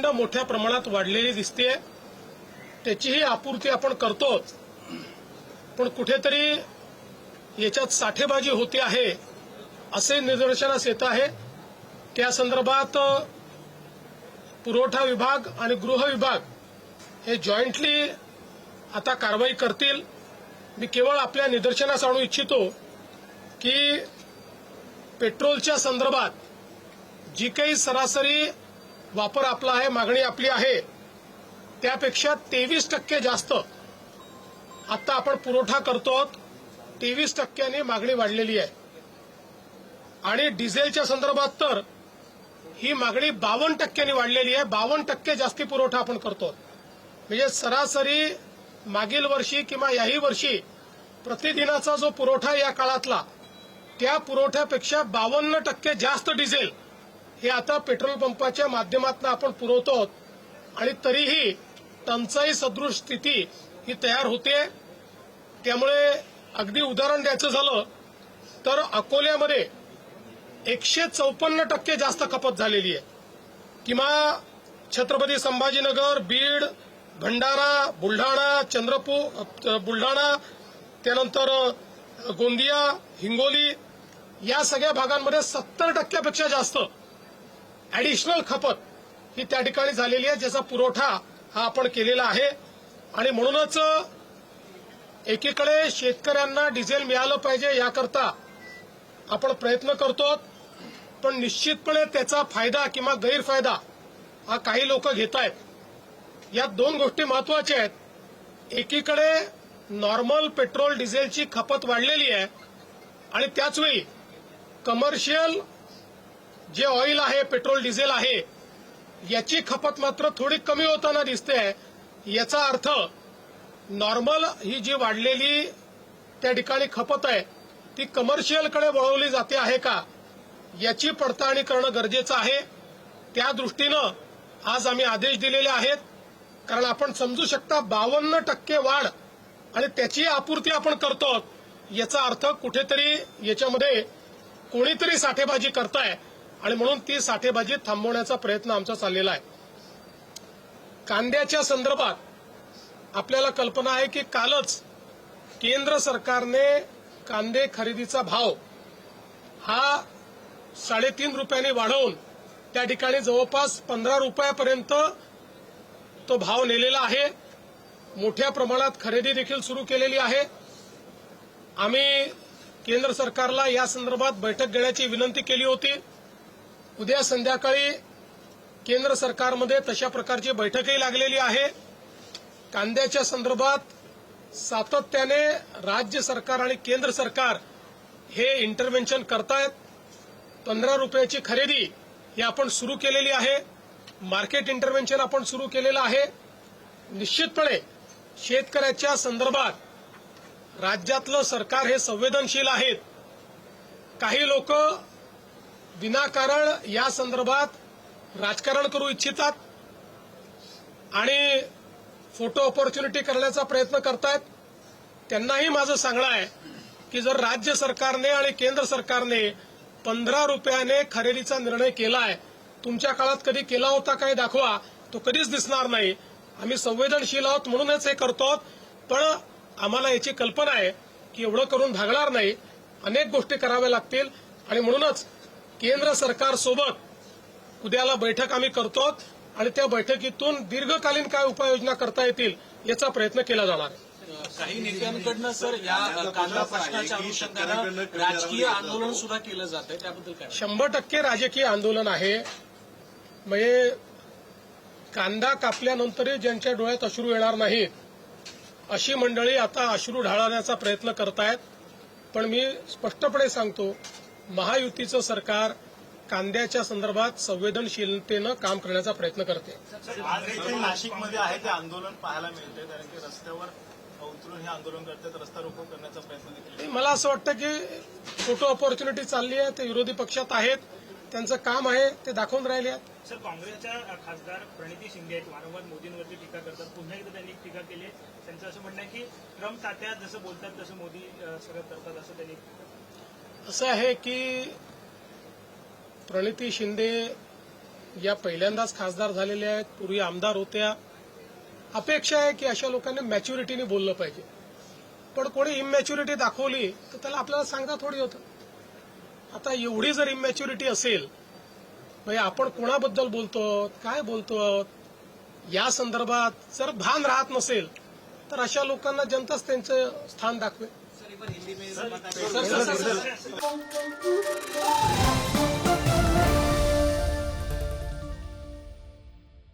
प्रचंड मोठ्या प्रमाणात वाढलेली दिसते। त्याचीही आपूर्ती आपण करतोच, पण कुठेतरी याच्यात साठेबाजी होते आहे असे निदर्शनास येत आहे। त्या संदर्भात पुरवठा विभाग आणि गृह विभाग हे जॉईंटली आता कारवाई करतील। मी केवळ आपल्या निदर्शनास आणू इच्छितो की पेट्रोलच्या संदर्भात जी काही सरासरी वापर आपला आहे, मागणी आपली आहे, त्यापेक्षा 23% जास्त आता आपण पुरवठा करतो। 23% मागणी वाढलेली आहे आणि डिझेलच्या संदर्भात तर ही मागणी 52% वाढलेली आहे। 52% जास्ती पुरवठा आपण करतो। म्हणजे सरासरी मागील वर्षी किंवा याही वर्षी प्रतिदिनाचा जो पुरवठा या काळातला, त्या पुरवठ्यापेक्षा 52% जास्त डिझेल हे आता पेट्रोल पंपाच्या माध्यमातून आपण पुरवतो आणि तरीही टंचाई सदृश स्थिती ही तयार होते। त्यामुळे अगदी उदाहरण द्यायचं झालं तर अकोल्यामध्ये 154% जास्त खपत झालेली आहे, किंवा छत्रपती संभाजीनगर, बीड, भंडारा, बुलढाणा, चंद्रपूर, बुलढाणा, त्यानंतर गोंदिया, हिंगोली या सगळ्या भागांमध्ये 70% जास्त ऍडिशनल खपत ही त्या ठिकाणी झालेली आहे, ज्याचा पुरवठा हा आपण केलेला आहे। आणि म्हणूनच एकीकडे शेतकऱ्यांना डिझेल मिळालं पाहिजे याकरता आपण प्रयत्न करतो, पण निश्चितपणे त्याचा फायदा किंवा गैरफायदा हा काही लोक घेत आहेत। या दोन गोष्टी महत्वाच्या आहेत। एकीकडे नॉर्मल पेट्रोल डिझेलची खपत वाढलेली आहे आणि त्याचवेळी कमर्शियल जे ऑइल आहे, पेट्रोल डिझेल आहे, याची खपत मात्र थोडी कमी होताना दिसते। याचा अर्थ नॉर्मल ही जी वाढलेली त्या ठिकाणी खपत आहे ती कमर्शियलकडे वळवली जाते आहे का, याची पडताळणी करणं गरजेचं आहे। त्या दृष्टीनं आज आम्ही आदेश दिलेले आहेत, कारण आपण समजू शकता 52% वाढ आणि त्याची आपूर्ती आपण करतो, याचा अर्थ कुठेतरी याच्यामध्ये कोणीतरी साठेबाजी करताय आणि म्हणून ती साठेबाजी थांबवण्याचा प्रयत्न आमचा चाललेला आहे। कांद्याच्या संदर्भात आपल्याला कल्पना आहे की कालच केंद्र सरकारने कांदे खरेदीचा भाव हा 3.5 रुपयांनी वाढवून त्या ठिकाणी जवळपास 15 रुपयापर्यंत तो भाव नेलेला आहे। मोठ्या प्रमाणात खरेदी देखील सुरू केलेली आहे। आम्ही केंद्र सरकारला या संदर्भात बैठक घेण्याची विनंती केली होती। उद्या संध्याकाळी केंद्र सरकारमध्ये तशा प्रकारची बैठकही लागलेली आहे। कांद्याच्या संदर्भात सातत्याने राज्य सरकार आणि केंद्र सरकार हे इंटरव्हेन्शन करतायत। 15 रुपयाची खरेदी ही आपण सुरू केलेली आहे। मार्केट इंटरव्हेन्शन आपण सुरू केलेलं आहे। निश्चितपणे शेतकऱ्याच्या संदर्भात राज्यातलं सरकार हे संवेदनशील आहेत। काही लोक विनाकारण या संदर्भात राजकारण करू इच्छितात आणि फोटो ऑपॉर्च्युनिटी करण्याचा प्रयत्न करतायत। त्यांनाही माझं सांगणं आहे की जर राज्य सरकारने आणि केंद्र सरकारने 15 रुपयाने खरेदीचा निर्णय केलाय, तुमच्या काळात कधी केला होता काय दाखवा, तो कधीच दिसणार नाही। आम्ही संवेदनशील आहोत म्हणूनच हे करतो, पण आम्हाला याची कल्पना आहे की एवढं करून भागणार नाही, अनेक गोष्टी कराव्या लागतील आणि म्हणूनच केंद्र सरकारसोबत उद्याला बैठक आम्ही करतो आणि त्या बैठकीतून दीर्घकालीन काय उपाययोजना करता येतील याचा प्रयत्न केला जाणार आहे। काही नेत्यांकडनं सर या कांदा प्रश्नाच्या अनुषंगाने राजकीय आंदोलन सुद्धा केलं जात आहे, त्याबद्दल काय? 100% राजकीय आंदोलन आहे। म्हणजे कांदा कापल्यानंतरही ज्यांच्या डोळ्यात अश्रू येणार नाहीत अशी मंडळी आता अश्रू ढाळण्याचा प्रयत्न करतायत। पण मी स्पष्टपणे सांगतो, महायुतीचं सरकार कांद्याच्या संदर्भात संवेदनशीलतेनं काम करण्याचा प्रयत्न करते। नाशिकमध्ये आहे ते आंदोलन पाहायला मिळते, कारण की रस्त्यावर उतरून हे आंदोलन करतात, रस्ता रोको करण्याचा प्रयत्न देखील। मला असं वाटतं की फोटो ऑपॉर्च्युनिटी चालली आहे, ते विरोधी पक्षात आहेत, त्यांचं काम आहे ते दाखवून राहिले आहेत। सर, काँग्रेसच्या खासदार प्रणिती शिंदे आहेत, वारंवार मोदींवरती टीका करतात। पुन्हा एकदा त्यांनी टीका केली आहे। त्यांचं असं म्हणणं आहे की ट्रम्प तात्या जसं बोलतात तसं मोदी सगळं करतात, असं त्यांनी। असं आहे की प्रणिती शिंदे या पहिल्यांदाच खासदार झालेल्या आहेत, पूर्वी आमदार होत्या. अपेक्षा आहे की अशा लोकांनी मॅच्युरिटीने बोललं पाहिजे. पण कोणी इमॅच्युरिटी दाखवली तर त्याला आपल्याला सांगा थोडी होतं. आता एवढी जर इमॅच्युरिटी असेल, म्हणजे आपण कोणाबद्दल बोलतो, काय बोलतो, या संदर्भात जर भान राहत नसेल तर अशा लोकांना जनताच त्यांचं स्थान दाखवेल. सर, हिंदी में